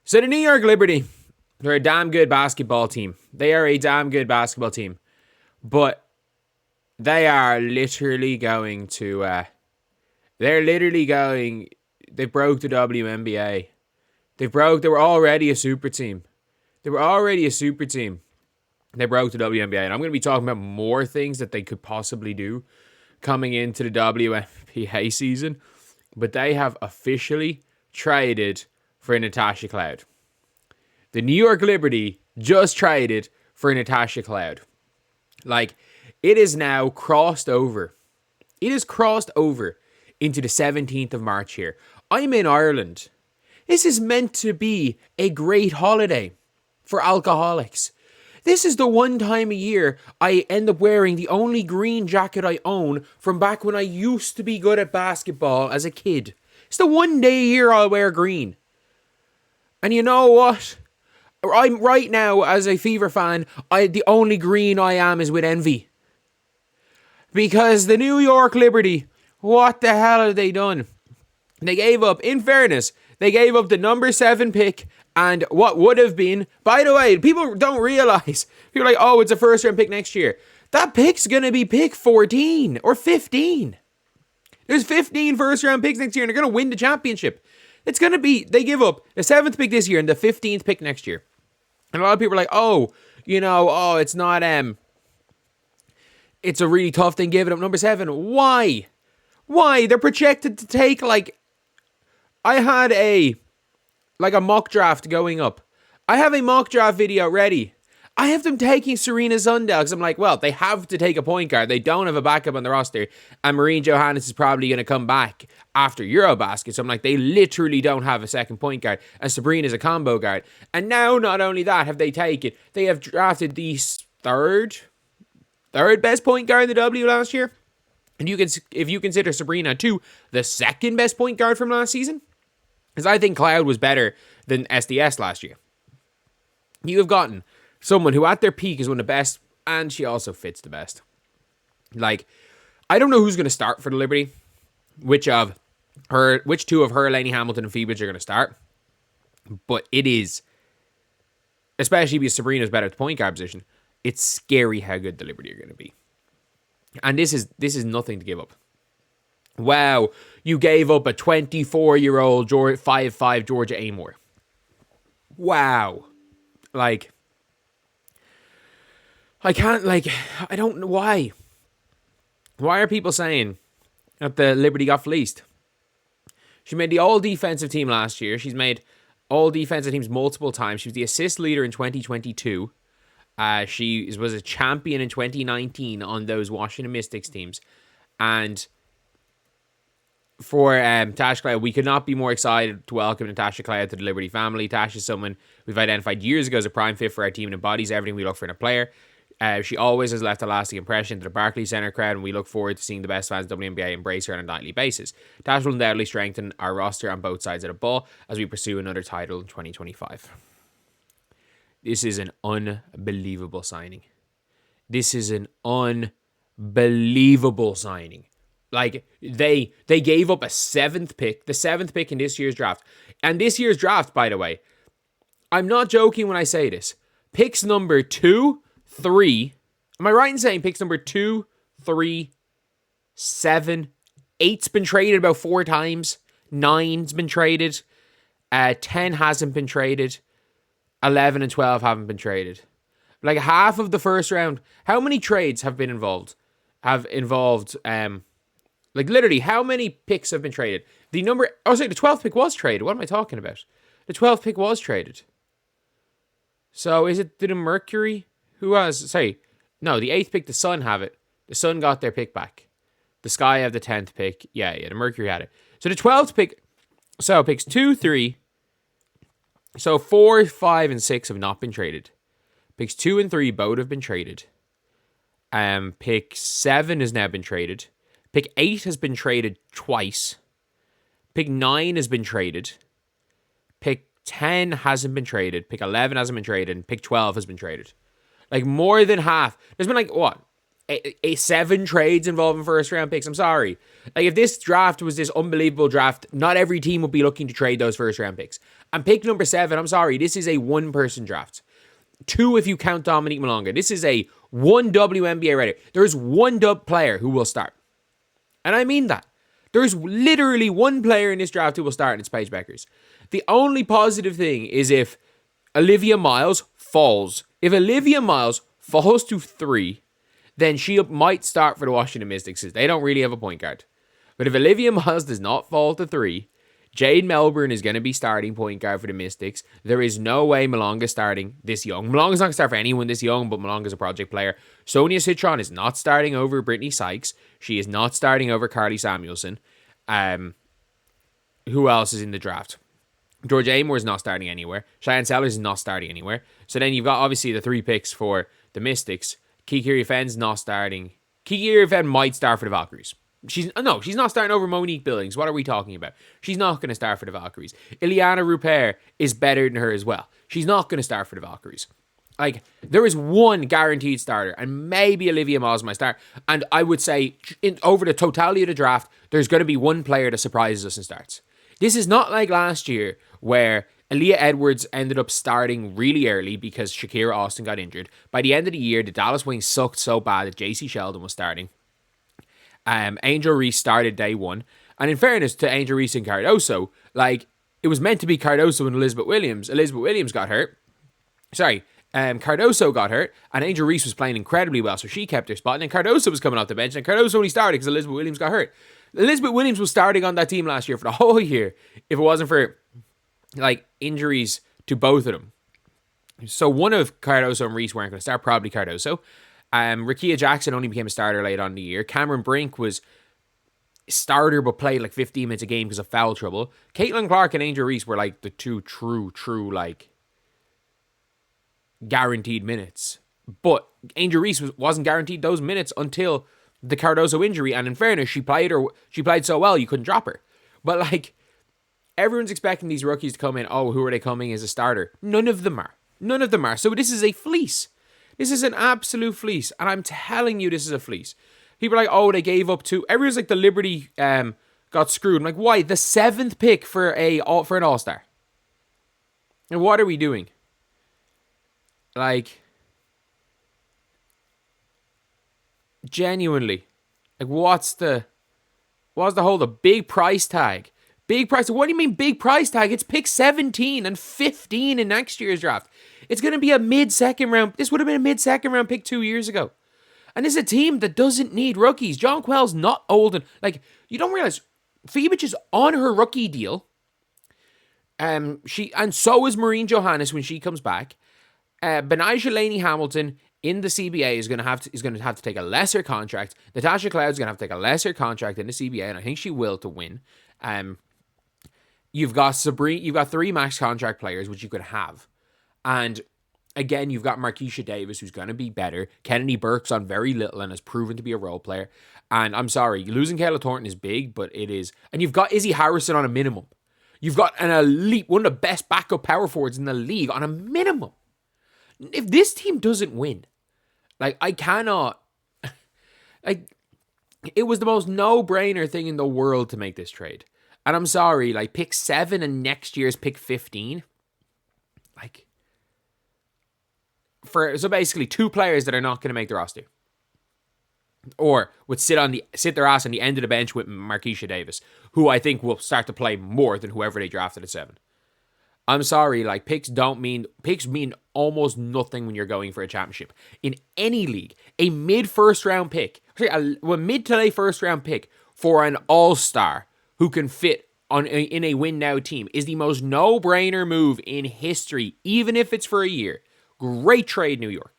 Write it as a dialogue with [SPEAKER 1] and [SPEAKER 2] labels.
[SPEAKER 1] So the New York Liberty, they're a damn good basketball team. They are a damn good basketball team. But they are literally going to... They broke the WNBA. They were already a super team. They broke the WNBA. And I'm going to be talking about more things that they could possibly do coming into the WNBA season. But they have officially traded for Natasha Cloud. The New York Liberty just traded for Natasha Cloud. Like, it is now crossed over. It is crossed over into the 17th of March here. I'm in Ireland. This is meant to be a great holiday for alcoholics. This is the one time a year I end up wearing the only green jacket I own from back when I used to be good at basketball as a kid. It's the one day a year I'll wear green. And you know what? I'm right now, as a Fever fan, the only green I am is with envy. Because the New York Liberty, what the hell have they done? They gave up, in fairness, they gave up the number 7 pick and what would have been, by the way, people don't realize, people are like, oh, it's a first round pick next year. That pick's going to be pick 14 or 15. There's 15 first round picks next year and they're going to win the championship. It's going to be, they give up the 7th pick this year and the 15th pick next year. And a lot of people are like, it's not, it's a really tough thing giving up number 7. Why? They're projected to take, I had a mock draft going up. I have a mock draft video ready. I have them taking Serena Sundell because I'm like, well, they have to take a point guard. They don't have a backup on the roster. And Maureen Johannes is probably going to come back after Eurobasket. So I'm like, they literally don't have a second point guard. And Sabrina's a combo guard. And now, not only that, they have drafted the third best point guard in the W last year. And if you consider Sabrina too, the second best point guard from last season. Because I think Cloud was better than SDS last year. You have gotten someone who at their peak is one of the best, and she also fits the best. I don't know who's going to start for the Liberty. Which two of her, Lainey Hamilton and Phoebus are going to start. But it is, especially because Sabrina's better at the point guard position, it's scary how good the Liberty are going to be. And this is nothing to give up. Wow, you gave up a 24-year-old 5'5" Georgia Amore. Wow. I don't know why. Why are people saying that the Liberty got fleeced? She made the all-defensive team last year. She's made all-defensive teams multiple times. She was the assist leader in 2022. She was a champion in 2019 on those Washington Mystics teams. And for Natasha Cloud, we could not be more excited to welcome Natasha Cloud to the Liberty family. Tash is someone we've identified years ago as a prime fit for our team and embodies everything we look for in a player. She always has left a lasting impression to the Barclays Center crowd, and we look forward to seeing the best fans of WNBA embrace her on a nightly basis. Tash will undoubtedly strengthen our roster on both sides of the ball as we pursue another title in 2025. This is an unbelievable signing. They gave up a 7th pick, the 7th pick in this year's draft. And this year's draft, by the way, I'm not joking when I say this. Picks number 2, 3. Am I right in saying picks number 2, 3, 7, 8's been traded about 4 times. 9's been traded. 10 hasn't been traded. 11 and 12 haven't been traded. Half of the first round. How many trades have been involved? Literally, how many picks have been traded? The 12th pick was traded. What am I talking about? The 12th pick was traded. So, did the Mercury? The 8th pick, the Sun have it. The Sun got their pick back. The Sky have the 10th pick. Yeah, the Mercury had it. So, the 12th pick, picks 2, 3. So, 4, 5, and 6 have not been traded. Picks 2 and 3 both have been traded. Pick 7 has now been traded. Pick 8 has been traded twice. Pick 9 has been traded. Pick 10 hasn't been traded. Pick 11 hasn't been traded. And pick 12 has been traded. More than half. There's been 7 trades involving first round picks. I'm sorry. Like, if this draft was this unbelievable draft, not every team would be looking to trade those first round picks. And pick number 7, I'm sorry, this is a 1-person draft. 2 if you count Dominique Malonga. This is a 1 WNBA writer. There's 1 dub player who will start. And I mean that. There's literally 1 player in this draft who will start, and it's Paige Beckers. The only positive thing is if Olivia Miles falls. If Olivia Miles falls to 3, then she might start for the Washington Mystics. They don't really have a point guard. But if Olivia Miles does not fall to 3, Jade Melbourne is going to be starting point guard for the Mystics. There is no way Malonga's starting this young. Malonga's not going to start for anyone this young, but Malonga's a project player. Sonia Citron is not starting over Brittany Sykes. She is not starting over Carly Samuelson. Who else is in the draft? Georgia Amore is not starting anywhere. Cheyenne Sellers is not starting anywhere. So then you've got, obviously, the 3 picks for the Mystics. Kiki Fenn's not starting. Kiki Fenn might start for the Valkyries. She's not starting over Monique Billings. What are we talking about? She's not going to start for the Valkyries. Ileana Rupert is better than her as well. She's not going to start for the Valkyries. Like, there is 1 guaranteed starter, and maybe Olivia Miles might start. And I would say, over the totality of the draft, there's going to be 1 player that surprises us and starts. This is not like last year, where Aaliyah Edwards ended up starting really early because Shakira Austin got injured. By the end of the year, the Dallas Wings sucked so bad that JC Sheldon was starting. Angel Reese started day 1. And in fairness to Angel Reese and Cardoso, like, it was meant to be Cardoso and Elizabeth Williams. Elizabeth Williams got hurt. Cardoso got hurt, and Angel Reese was playing incredibly well, so she kept her spot. And then Cardoso was coming off the bench, and Cardoso only started because Elizabeth Williams got hurt. Elizabeth Williams was starting on that team last year for the whole year if it wasn't for, like, injuries to both of them. So one of Cardoso and Reese weren't going to start, probably Cardoso. Rakia Jackson only became a starter late on in the year. Cameron Brink was starter but played like 15 minutes a game because of foul trouble. Caitlin Clark and Angel Reese were like the 2 true, like, guaranteed minutes. But Angel Reese wasn't guaranteed those minutes until the Cardoso injury, and in fairness, she played so well you couldn't drop her. But, like, everyone's expecting these rookies to come in. Oh, who are they coming as a starter? None of them are. So this is a fleece. This is an absolute fleece, and I'm telling you, this is a fleece. People are like, oh, they gave up 2. Everyone's like, the Liberty got screwed. I'm like, why? The 7th pick for an All-Star. And what are we doing? Like, genuinely, like, what's the whole the big price tag? Big price. What do you mean big price tag? It's pick 17 and 15 in next year's draft. It's going to be a mid-second round. This would have been a mid-second round pick 2 years ago. And this is a team that doesn't need rookies. John Quell's not old. And, like, you don't realize Phoebich is on her rookie deal. And so is Maureen Johannes when she comes back. Benijah Laney Hamilton in the CBA is going to have to take a lesser contract. Natasha Cloud is going to have to take a lesser contract in the CBA, and I think she will to win. You've got 3 max contract players, which you could have. And again, you've got Markeisha Davis, who's going to be better. Kennedy Burke's on very little and has proven to be a role player. And I'm sorry, losing Kayla Thornton is big, but it is. And you've got Izzy Harrison on a minimum. You've got an elite, one of the best backup power forwards in the league on a minimum. If this team doesn't win, like, I cannot, like, it was the most no-brainer thing in the world to make this trade. And I'm sorry, like, pick 7 and next year's pick 15, like, so basically 2 players that are not going to make the roster, or would sit their ass on the end of the bench with Markeisha Davis, who I think will start to play more than whoever they drafted at 7. I'm sorry, like, picks mean almost nothing when you're going for a championship. In any league, a mid-first round pick, a mid to late first round pick for an all-star who can fit in a win-now team is the most no-brainer move in history, even if it's for a year. Great trade, New York.